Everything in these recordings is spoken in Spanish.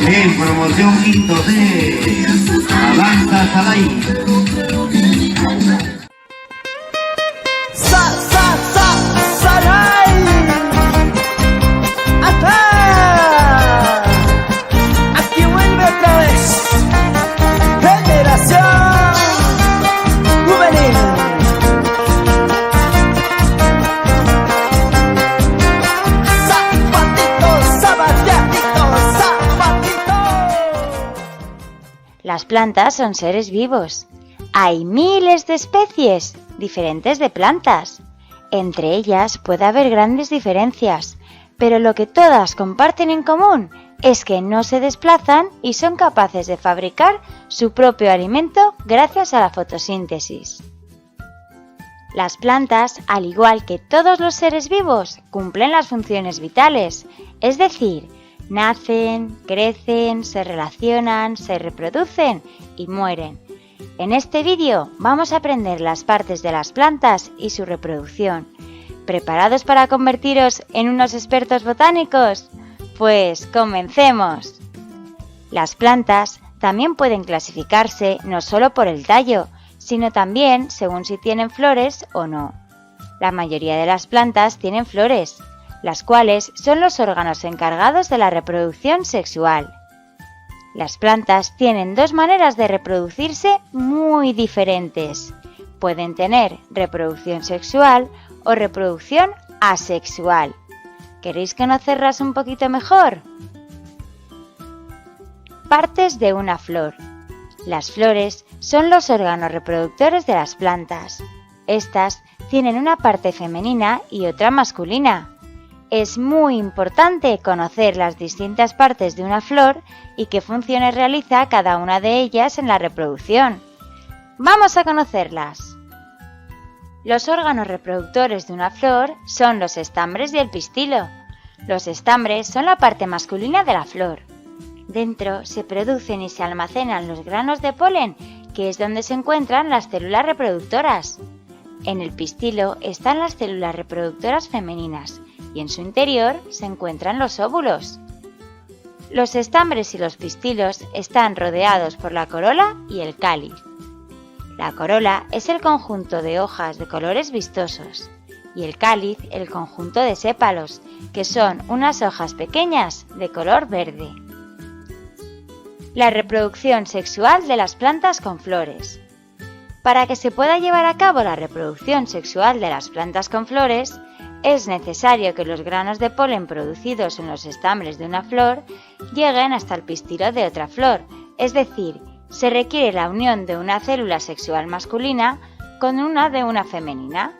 En promoción quinto D, Avanza Salay. Salay. ¡Ajá! Aquí vuelve otra vez. Generación Juvenil. Las plantas son seres vivos. Hay miles de especies diferentes de plantas. Entre ellas puede haber grandes diferencias, pero lo que todas comparten en común es que no se desplazan y son capaces de fabricar su propio alimento gracias a la fotosíntesis. Las plantas, al igual que todos los seres vivos, cumplen las funciones vitales, es decir, nacen, crecen, se relacionan, se reproducen y mueren. En este vídeo vamos a aprender las partes de las plantas y su reproducción. ¿Preparados para convertiros en unos expertos botánicos? Pues comencemos. Las plantas también pueden clasificarse no solo por el tallo, sino también según si tienen flores o no. La mayoría de las plantas tienen flores, las cuales son los órganos encargados de la reproducción sexual. Las plantas tienen dos maneras de reproducirse muy diferentes. Pueden tener reproducción sexual o reproducción asexual. ¿Queréis conocerlas un poquito mejor? Partes de una flor. Las flores son los órganos reproductores de las plantas. Estas tienen una parte femenina y otra masculina. Es muy importante conocer las distintas partes de una flor y qué funciones realiza cada una de ellas en la reproducción. ¡Vamos a conocerlas! Los órganos reproductores de una flor son los estambres y el pistilo. Los estambres son la parte masculina de la flor. Dentro se producen y se almacenan los granos de polen, que es donde se encuentran las células reproductoras. En el pistilo están las células reproductoras femeninas y en su interior se encuentran los óvulos. Los estambres y los pistilos están rodeados por la corola y el cáliz. La corola es el conjunto de hojas de colores vistosos y el cáliz el conjunto de sépalos, que son unas hojas pequeñas de color verde. La reproducción sexual de las plantas con flores. Para que se pueda llevar a cabo la reproducción sexual de las plantas con flores, es necesario que los granos de polen producidos en los estambres de una flor lleguen hasta el pistilo de otra flor, es decir, se requiere la unión de una célula sexual masculina con una de una femenina.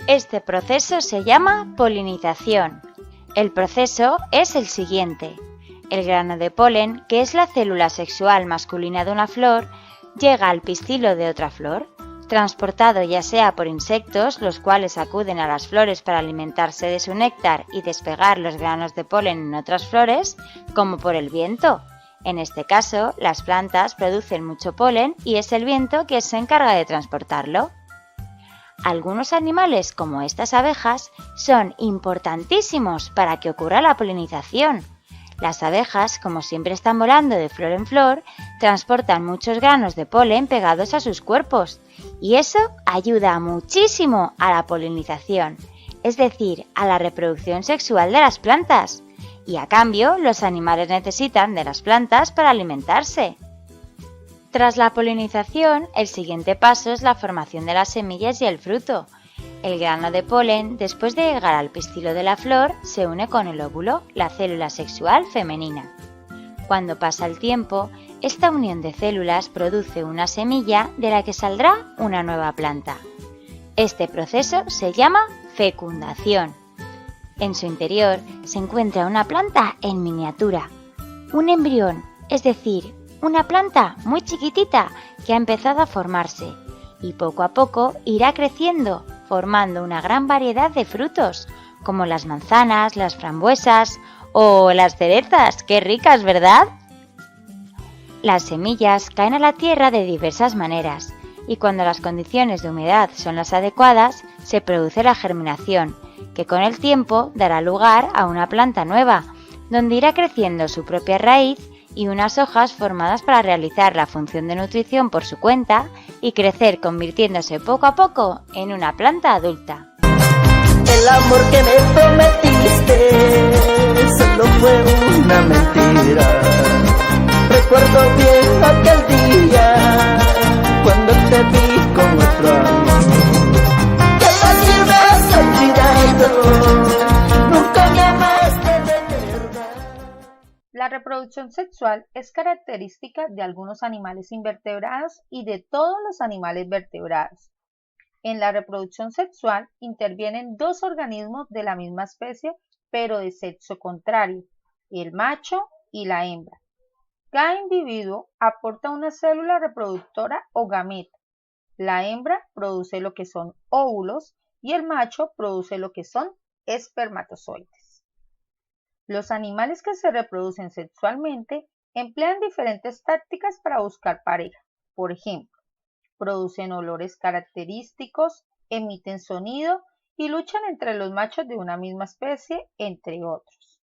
Este proceso se llama polinización. El proceso es el siguiente. El grano de polen, que es la célula sexual masculina de una flor, llega al pistilo de otra flor, transportado ya sea por insectos, los cuales acuden a las flores para alimentarse de su néctar y despegar los granos de polen en otras flores, como por el viento. En este caso, las plantas producen mucho polen y es el viento quien se encarga de transportarlo. Algunos animales, como estas abejas, son importantísimos para que ocurra la polinización. Las abejas, como siempre están volando de flor en flor, transportan muchos granos de polen pegados a sus cuerpos y eso ayuda muchísimo a la polinización, es decir, a la reproducción sexual de las plantas. Y a cambio, los animales necesitan de las plantas para alimentarse. Tras la polinización, el siguiente paso es la formación de las semillas y el fruto. El grano de polen, después de llegar al pistilo de la flor, se une con el óvulo, la célula sexual femenina. Cuando pasa el tiempo, esta unión de células produce una semilla de la que saldrá una nueva planta. Este proceso se llama fecundación. En su interior se encuentra una planta en miniatura, un embrión, es decir, una planta muy chiquitita que ha empezado a formarse y poco a poco irá creciendo, formando una gran variedad de frutos, como las manzanas, las frambuesas o las cerezas. ¡Qué ricas!, ¿verdad? Las semillas caen a la tierra de diversas maneras y cuando las condiciones de humedad son las adecuadas, se produce la germinación, que con el tiempo dará lugar a una planta nueva, donde irá creciendo su propia raíz y unas hojas formadas para realizar la función de nutrición por su cuenta y crecer convirtiéndose poco a poco en una planta adulta. El amor que me prometiste solo fue una mentira. Recuerdo bien aquel día cuando te vi con otro amor. Que más me has olvidado, nunca me amaste de verdad. La reproducción sexual es característica de algunos animales invertebrados y de todos los animales vertebrados. En la reproducción sexual intervienen dos organismos de la misma especie, pero de sexo contrario, el macho y la hembra. Cada individuo aporta una célula reproductora o gameta. La hembra produce lo que son óvulos y el macho produce lo que son espermatozoides. Los animales que se reproducen sexualmente emplean diferentes tácticas para buscar pareja. Por ejemplo, producen olores característicos, emiten sonido y luchan entre los machos de una misma especie, entre otros.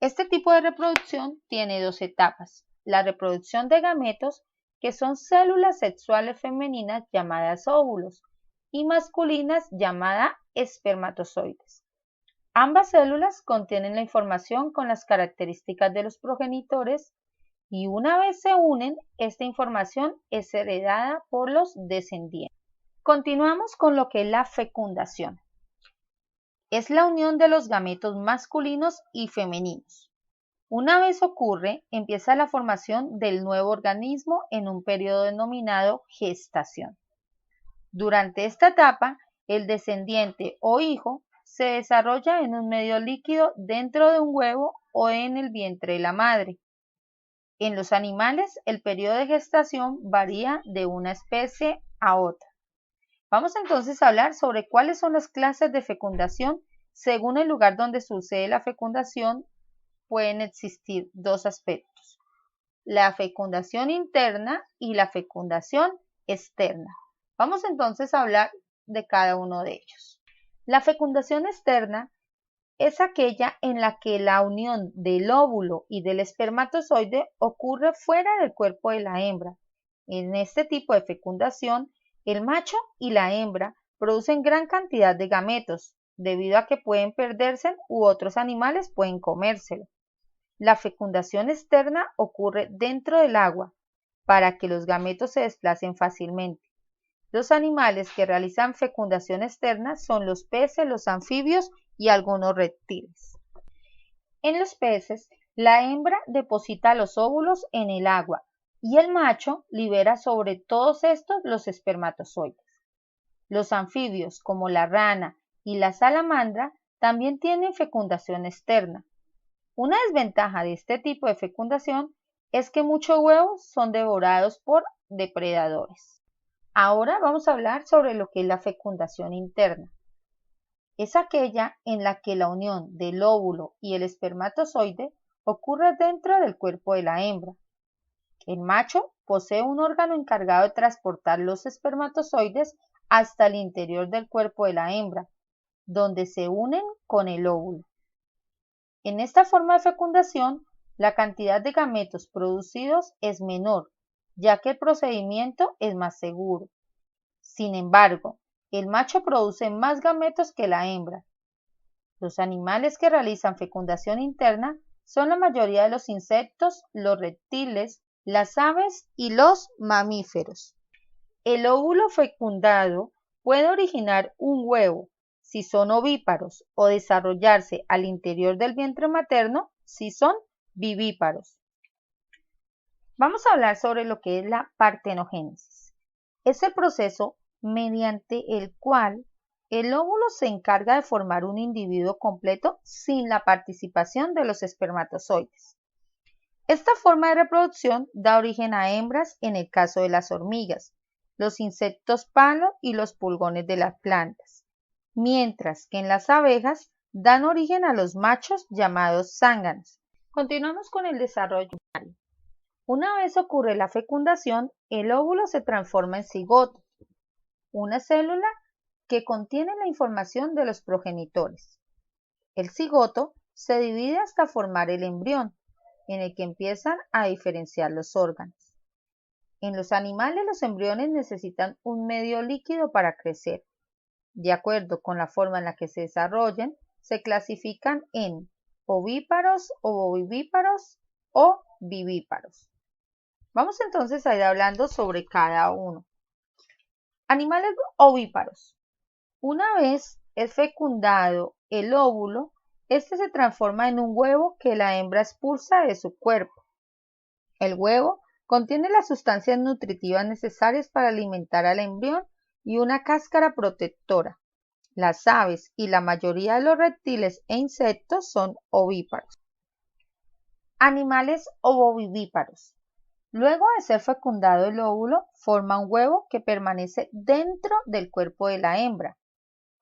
Este tipo de reproducción tiene dos etapas: la reproducción de gametos, que son células sexuales femeninas llamadas óvulos, y masculinas llamadas espermatozoides. Ambas células contienen la información con las características de los progenitores y una vez se unen, esta información es heredada por los descendientes. Continuamos con lo que es la fecundación. Es la unión de los gametos masculinos y femeninos. Una vez ocurre, empieza la formación del nuevo organismo en un periodo denominado gestación. Durante esta etapa, el descendiente o hijo se desarrolla en un medio líquido dentro de un huevo o en el vientre de la madre. En los animales, el periodo de gestación varía de una especie a otra. Vamos entonces a hablar sobre cuáles son las clases de fecundación. Según el lugar donde sucede la fecundación, pueden existir dos aspectos: la fecundación interna y la fecundación externa. Vamos entonces a hablar de cada uno de ellos. La fecundación externa es aquella en la que la unión del óvulo y del espermatozoide ocurre fuera del cuerpo de la hembra. En este tipo de fecundación, el macho y la hembra producen gran cantidad de gametos, debido a que pueden perderse u otros animales pueden comérselo. La fecundación externa ocurre dentro del agua, para que los gametos se desplacen fácilmente. Los animales que realizan fecundación externa son los peces, los anfibios y algunos reptiles. En los peces, la hembra deposita los óvulos en el agua y el macho libera sobre todos estos los espermatozoides. Los anfibios, como la rana y la salamandra, también tienen fecundación externa. Una desventaja de este tipo de fecundación es que muchos huevos son devorados por depredadores. Ahora vamos a hablar sobre lo que es la fecundación interna. Es aquella en la que la unión del óvulo y el espermatozoide ocurre dentro del cuerpo de la hembra. El macho posee un órgano encargado de transportar los espermatozoides hasta el interior del cuerpo de la hembra, donde se unen con el óvulo. En esta forma de fecundación, la cantidad de gametos producidos es menor, ya que el procedimiento es más seguro. Sin embargo, el macho produce más gametos que la hembra. Los animales que realizan fecundación interna son la mayoría de los insectos, los reptiles, las aves y los mamíferos. El óvulo fecundado puede originar un huevo si son ovíparos o desarrollarse al interior del vientre materno si son vivíparos. Vamos a hablar sobre lo que es la partenogénesis. Es el proceso mediante el cual el óvulo se encarga de formar un individuo completo sin la participación de los espermatozoides. Esta forma de reproducción da origen a hembras en el caso de las hormigas, los insectos palo y los pulgones de las plantas, mientras que en las abejas dan origen a los machos llamados zánganos. Continuamos con el desarrollo. Una vez ocurre la fecundación, el óvulo se transforma en cigoto, una célula que contiene la información de los progenitores. El cigoto se divide hasta formar el embrión, en el que empiezan a diferenciar los órganos. En los animales, los embriones necesitan un medio líquido para crecer. De acuerdo con la forma en la que se desarrollen, se clasifican en ovíparos, ovovivíparos o vivíparos. Vamos entonces a ir hablando sobre cada uno. Animales ovíparos. Una vez es fecundado el óvulo, este se transforma en un huevo que la hembra expulsa de su cuerpo. El huevo contiene las sustancias nutritivas necesarias para alimentar al embrión y una cáscara protectora. Las aves y la mayoría de los reptiles e insectos son ovíparos. Animales ovovivíparos. Luego de ser fecundado el óvulo, forma un huevo que permanece dentro del cuerpo de la hembra.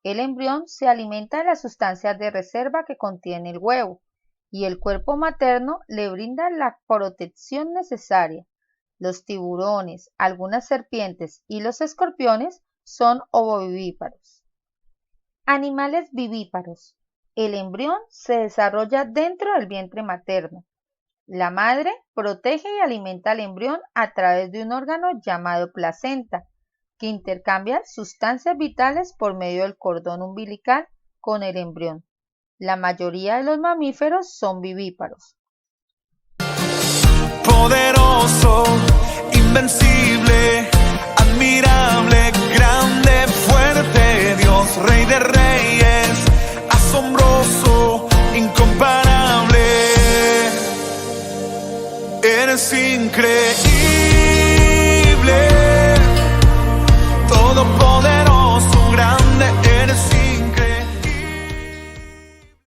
El embrión se alimenta de las sustancias de reserva que contiene el huevo y el cuerpo materno le brinda la protección necesaria. Los tiburones, algunas serpientes y los escorpiones son ovovivíparos. Animales vivíparos. El embrión se desarrolla dentro del vientre materno. La madre protege y alimenta al embrión a través de un órgano llamado placenta, que intercambia sustancias vitales por medio del cordón umbilical con el embrión. La mayoría de los mamíferos son vivíparos. Poderoso, invencible, admirable, grande, fuerte, Dios, Rey de Reyes, asombroso, incomparable. Eres increíble.